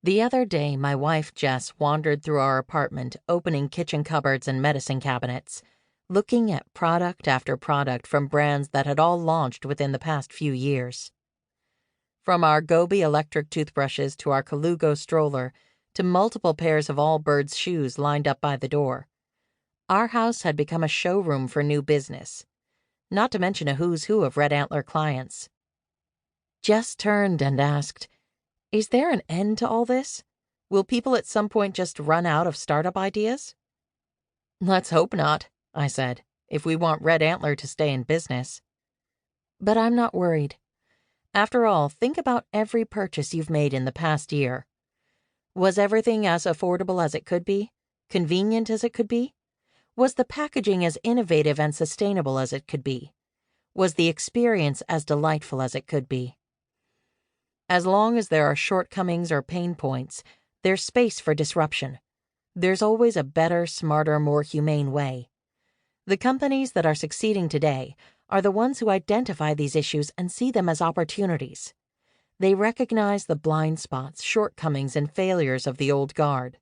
The other day, my wife, Jess, wandered through our apartment, opening kitchen cupboards and medicine cabinets, looking at product after product from brands that had all launched within the past few years. From our Gobi electric toothbrushes to our Colugo stroller to multiple pairs of Allbirds shoes lined up by the door, our house had become a showroom for new business, not to mention a who's who of Red Antler clients. Jess turned and asked, "Is there an end to all this? Will people at some point just run out of startup ideas?" "Let's hope not," I said, "if we want Red Antler to stay in business." But I'm not worried. After all, think about every purchase you've made in the past year. Was everything as affordable as it could be? Convenient as it could be? Was the packaging as innovative and sustainable as it could be? Was the experience as delightful as it could be? As long as there are shortcomings or pain points, there's space for disruption. There's always a better, smarter, more humane way. The companies that are succeeding today are the ones who identify these issues and see them as opportunities. They recognize the blind spots, shortcomings, and failures of the old guard,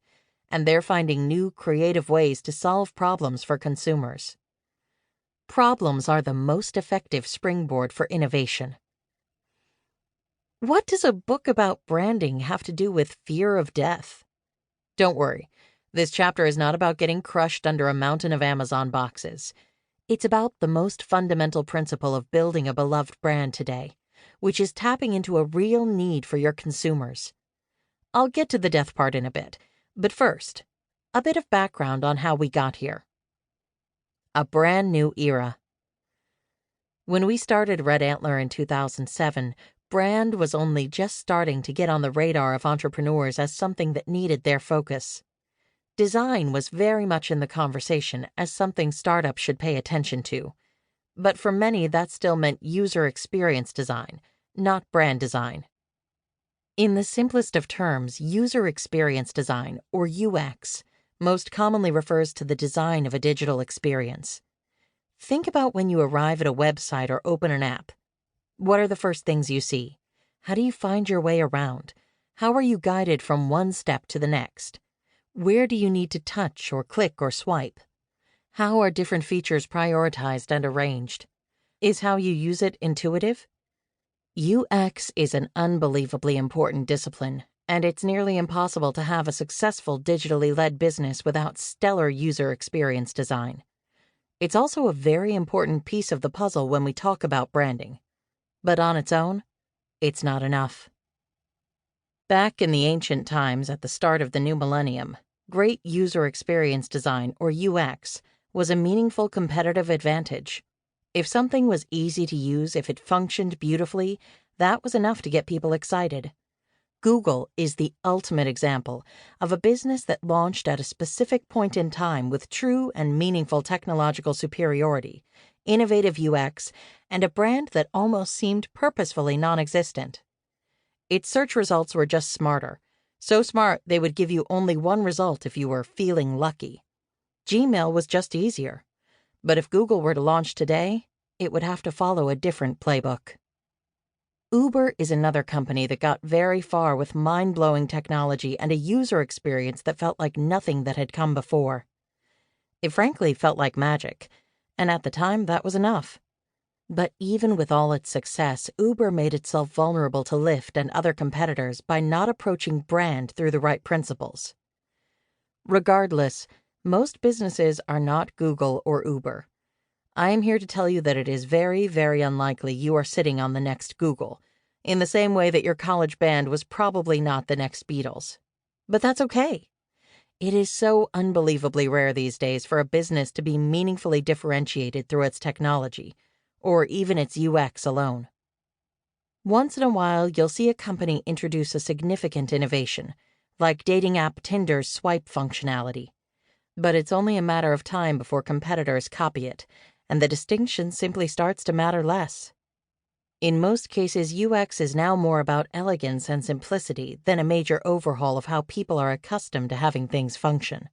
and they're finding new, creative ways to solve problems for consumers. Problems are the most effective springboard for innovation. What does a book about branding have to do with fear of death? Don't worry, this chapter is not about getting crushed under a mountain of Amazon boxes. It's about the most fundamental principle of building a beloved brand today, which is tapping into a real need for your consumers. I'll get to the death part in a bit, but first, a bit of background on how we got here. A brand new era. When we started Red Antler in 2007, brand was only just starting to get on the radar of entrepreneurs as something that needed their focus. Design was very much in the conversation as something startups should pay attention to. But for many, that still meant user experience design, not brand design. In the simplest of terms, user experience design, or UX, most commonly refers to the design of a digital experience. Think about when you arrive at a website or open an app. What are the first things you see? How do you find your way around? How are you guided from one step to the next? Where do you need to touch or click or swipe? How are different features prioritized and arranged? Is how you use it intuitive? UX is an unbelievably important discipline, and it's nearly impossible to have a successful digitally led business without stellar user experience design. It's also a very important piece of the puzzle when we talk about branding. But on its own, it's not enough. Back in the ancient times at the start of the new millennium, great user experience design, or UX, was a meaningful competitive advantage. If something was easy to use, if it functioned beautifully, that was enough to get people excited. Google is the ultimate example of a business that launched at a specific point in time with true and meaningful technological superiority, innovative UX, and a brand that almost seemed purposefully non-existent. Its search results were just smarter. So smart they would give you only one result if you were feeling lucky. Gmail was just easier. But if Google were to launch today, it would have to follow a different playbook. Uber is another company that got very far with mind-blowing technology and a user experience that felt like nothing that had come before. It frankly felt like magic, and at the time that was enough. But even with all its success, Uber made itself vulnerable to Lyft and other competitors by not approaching brand through the right principles. Regardless, most businesses are not Google or Uber. I am here to tell you that it is very, very unlikely you are sitting on the next Google, in the same way that your college band was probably not the next Beatles. But that's okay. It is so unbelievably rare these days for a business to be meaningfully differentiated through its technology, or even its UX alone. Once in a while, you'll see a company introduce a significant innovation, like dating app Tinder's swipe functionality. But it's only a matter of time before competitors copy it, and the distinction simply starts to matter less. In most cases, UX is now more about elegance and simplicity than a major overhaul of how people are accustomed to having things function.